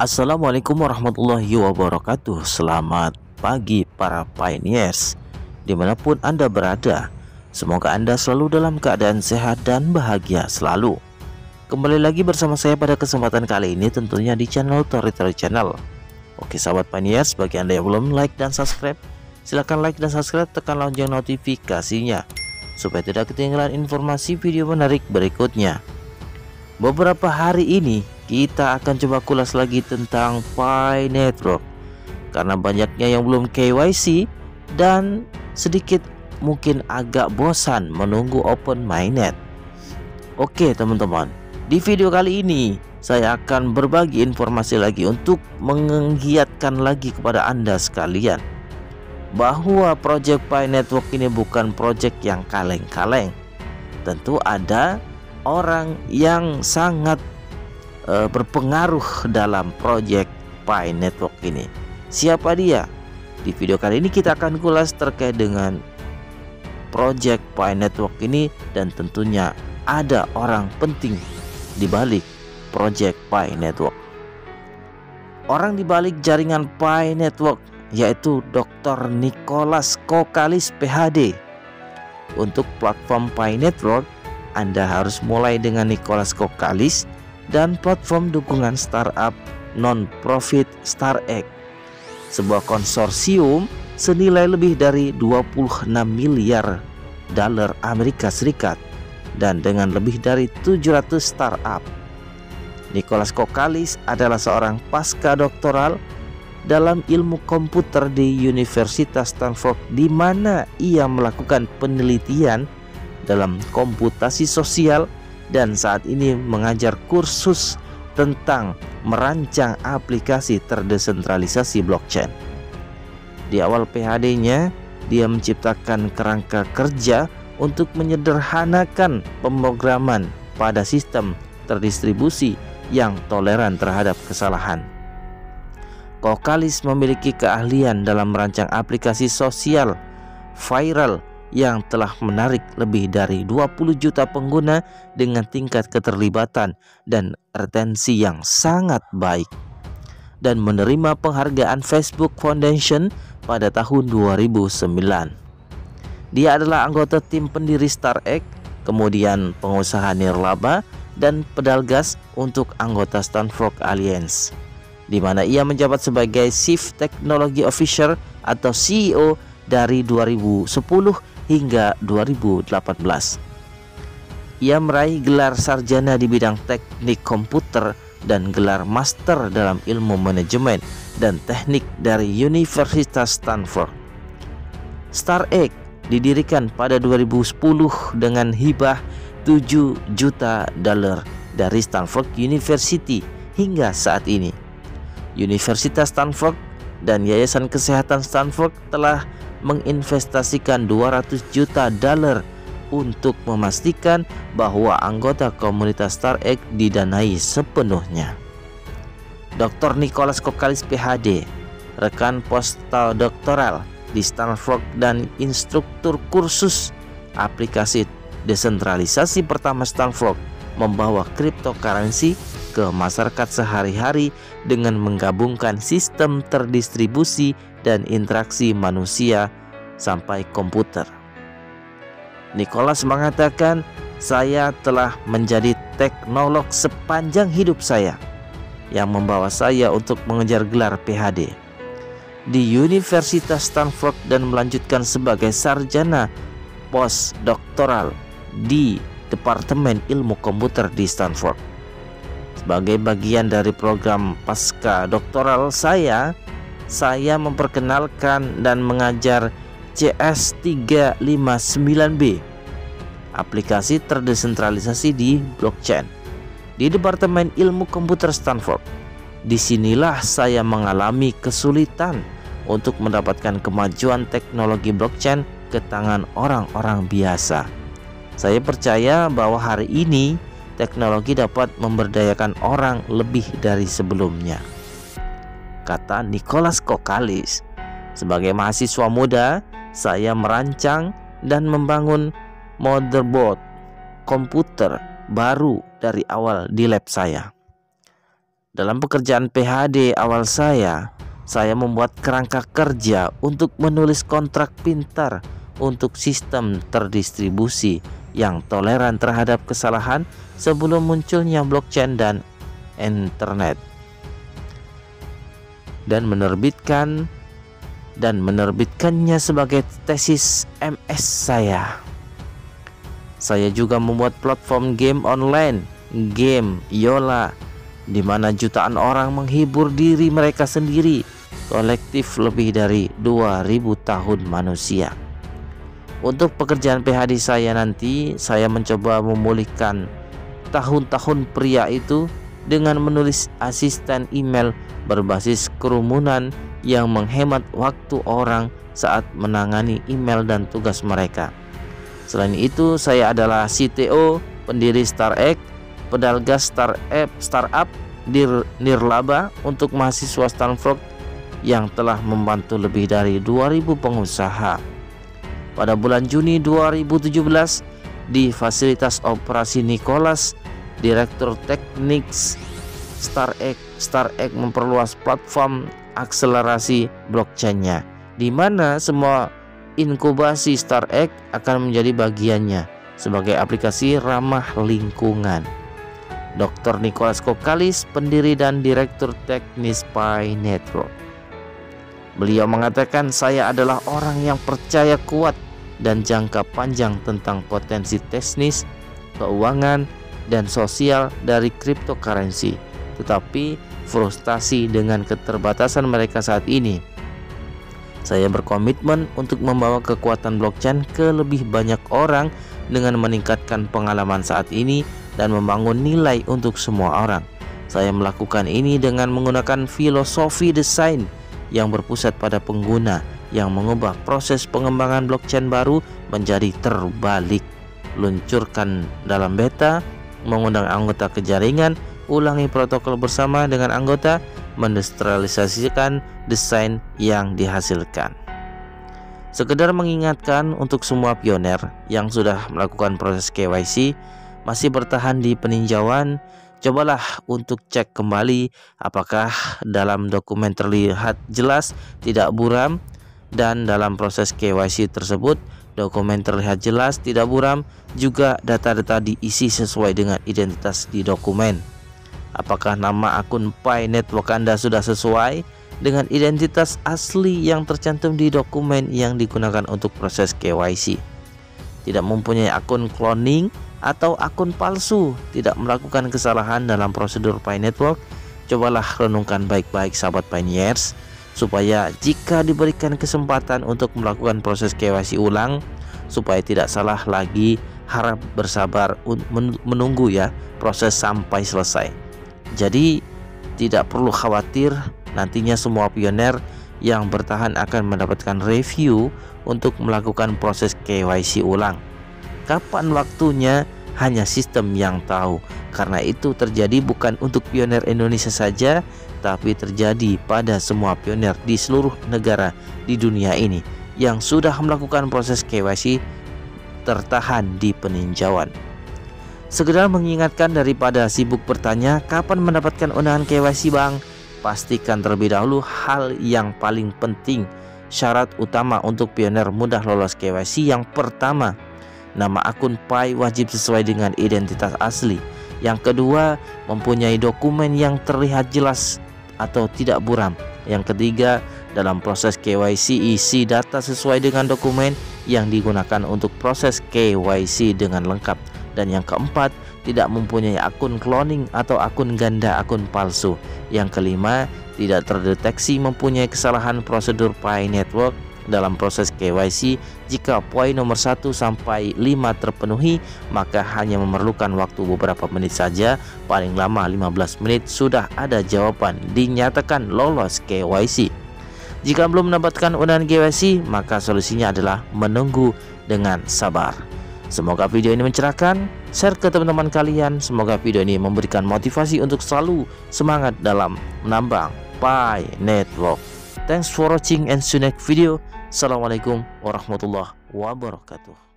Assalamualaikum warahmatullahi wabarakatuh. Selamat pagi para pioneers dimanapun Anda berada. Semoga Anda selalu dalam keadaan sehat dan bahagia selalu. Kembali lagi bersama saya pada kesempatan kali ini, tentunya di channel Tori Channel. Oke sahabat pioneers, bagi Anda yang belum like dan subscribe, silahkan like dan subscribe, tekan lonceng notifikasinya supaya tidak ketinggalan informasi video menarik berikutnya. Beberapa hari ini kita akan coba kulas lagi tentang Pi Network, karena banyaknya yang belum KYC dan sedikit mungkin agak bosan menunggu open mainnet. Oke teman-teman, di video kali ini saya akan berbagi informasi lagi untuk menggiatkan lagi kepada Anda sekalian bahwa project Pi Network ini bukan project yang kaleng-kaleng. Tentu ada orang yang sangat berpengaruh dalam project Pi Network ini. Siapa dia? Di video kali ini kita akan kulas terkait dengan project Pi Network ini, dan tentunya ada orang penting di balik project Pi Network. Orang di balik jaringan Pi Network yaitu Dr. Nicholas Kokkalis PhD. Untuk platform Pi Network, Anda harus mulai dengan Nicholas Kokkalis dan platform dukungan startup non-profit StarX, sebuah konsorsium senilai lebih dari 26 miliar dolar Amerika Serikat dan dengan lebih dari 700 startup. Nicholas Kokkalis adalah seorang pasca doktoral dalam ilmu komputer di Universitas Stanford, di mana ia melakukan penelitian dalam komputasi sosial dan saat ini mengajar kursus tentang merancang aplikasi terdesentralisasi blockchain. Di awal PhD-nya, dia menciptakan kerangka kerja untuk menyederhanakan pemrograman pada sistem terdistribusi yang toleran terhadap kesalahan. Kokkalis memiliki keahlian dalam merancang aplikasi sosial viral yang telah menarik lebih dari 20 juta pengguna dengan tingkat keterlibatan dan retensi yang sangat baik, dan menerima penghargaan Facebook Foundation pada tahun 2009. Dia adalah anggota tim pendiri StarX, kemudian pengusaha nirlaba dan pedal gas untuk anggota Stanford Alliance, di mana ia menjabat sebagai Chief Technology Officer atau CEO dari 2010 hingga 2018. Ia meraih gelar sarjana di bidang teknik komputer dan gelar master dalam ilmu manajemen dan teknik dari Universitas Stanford. StarX didirikan pada 2010 dengan hibah 7 juta dolar dari Stanford University hingga saat ini. Universitas Stanford dan Yayasan Kesehatan Stanford telah menginvestasikan 200 juta dolar untuk memastikan bahwa anggota komunitas StarX didanai sepenuhnya. Dr. Nicholas Kokkalis PhD, rekan postdoktoral di Stanford dan instruktur kursus aplikasi desentralisasi pertama Stanford, membawa cryptocurrency ke masyarakat sehari-hari dengan menggabungkan sistem terdistribusi dan interaksi manusia sampai komputer. Nicholas mengatakan, "Saya telah menjadi teknolog sepanjang hidup saya, yang membawa saya untuk mengejar gelar PhD di Universitas Stanford dan melanjutkan sebagai sarjana postdoktoral di Departemen Ilmu Komputer di Stanford. Sebagai bagian dari program pasca doktoral saya memperkenalkan dan mengajar CS359B, aplikasi terdesentralisasi di blockchain, di Departemen Ilmu Komputer Stanford. Disinilah saya mengalami kesulitan untuk mendapatkan kemajuan teknologi blockchain ke tangan orang-orang biasa. Saya percaya bahwa hari ini teknologi dapat memberdayakan orang lebih dari sebelumnya," kata Nicholas Kokkalis. "Sebagai mahasiswa muda, saya merancang dan membangun motherboard komputer baru dari awal di lab saya. Dalam pekerjaan PhD awal saya membuat kerangka kerja untuk menulis kontrak pintar untuk sistem terdistribusi yang toleran terhadap kesalahan sebelum munculnya blockchain dan internet, dan menerbitkannya sebagai tesis MS saya. Saya juga membuat platform game online, game Yola, di mana jutaan orang menghibur diri mereka sendiri, kolektif lebih dari 2000 tahun manusia. Untuk pekerjaan PhD saya nanti, saya mencoba memulihkan tahun-tahun pria itu dengan menulis asisten email berbasis kerumunan yang menghemat waktu orang saat menangani email dan tugas mereka. Selain itu, saya adalah CTO, pendiri StarX, pedal gas startup Nirlaba untuk mahasiswa Stanford yang telah membantu lebih dari 2000 pengusaha. Pada bulan Juni 2017, di fasilitas operasi Nicholas, Direktur Teknik StarX memperluas platform akselerasi blockchain-nya, di mana semua inkubasi StarX akan menjadi bagiannya sebagai aplikasi ramah lingkungan. Dr. Nicholas Kokalis, pendiri dan direktur teknis Pi Network. Beliau mengatakan, saya adalah orang yang percaya kuat dan jangka panjang tentang potensi teknis, keuangan, dan sosial dari cryptocurrency, tetapi frustasi dengan keterbatasan mereka saat ini. Saya berkomitmen untuk membawa kekuatan blockchain ke lebih banyak orang dengan meningkatkan pengalaman saat ini dan membangun nilai untuk semua orang. Saya melakukan ini dengan menggunakan filosofi desain yang berpusat pada pengguna, yang mengubah proses pengembangan blockchain baru menjadi terbalik. Luncurkan dalam beta, mengundang anggota ke jaringan, ulangi protokol bersama dengan anggota, mendesentralisasikan desain yang dihasilkan. Sekedar mengingatkan untuk semua pioner yang sudah melakukan proses KYC masih bertahan di peninjauan, cobalah untuk cek kembali apakah dalam dokumen terlihat jelas tidak buram, dan dalam proses KYC tersebut dokumen terlihat jelas tidak buram, juga data-data diisi sesuai dengan identitas di dokumen. Apakah nama akun Pi Network Anda sudah sesuai dengan identitas asli yang tercantum di dokumen yang digunakan untuk proses KYC? Tidak mempunyai akun cloning atau akun palsu, tidak melakukan kesalahan dalam prosedur Pi Network? Cobalah renungkan baik-baik sahabat Pioneers, supaya jika diberikan kesempatan untuk melakukan proses KYC ulang, supaya tidak salah lagi, harap bersabar menunggu ya proses sampai selesai. Jadi tidak perlu khawatir, nantinya semua pioner yang bertahan akan mendapatkan review untuk melakukan proses KYC ulang. Kapan waktunya hanya sistem yang tahu. Karena itu terjadi bukan untuk pioner Indonesia saja, tapi terjadi pada semua pioner di seluruh negara di dunia ini yang sudah melakukan proses KYC tertahan di peninjauan. Sekedar mengingatkan daripada sibuk bertanya kapan mendapatkan undangan KYC Bang, pastikan terlebih dahulu hal yang paling penting. Syarat utama untuk pioner mudah lolos KYC yang pertama, nama akun Pi wajib sesuai dengan identitas asli. Yang kedua, mempunyai dokumen yang terlihat jelas atau tidak buram. Yang ketiga, dalam proses KYC isi data sesuai dengan dokumen yang digunakan untuk proses KYC dengan lengkap. Dan yang keempat, tidak mempunyai akun cloning atau akun ganda akun palsu. Yang kelima, tidak terdeteksi mempunyai kesalahan prosedur Pi Network dalam proses KYC. Jika poin nomor 1 sampai 5 terpenuhi, maka hanya memerlukan waktu beberapa menit saja, paling lama 15 menit sudah ada jawaban, dinyatakan lolos KYC. Jika belum mendapatkan undangan KYC, maka solusinya adalah menunggu dengan sabar. Semoga video ini mencerahkan, share ke teman-teman kalian. Semoga video ini memberikan motivasi untuk selalu semangat dalam menambang Pi Network. Thanks for watching and see you next video. Assalamualaikum warahmatullahi wabarakatuh.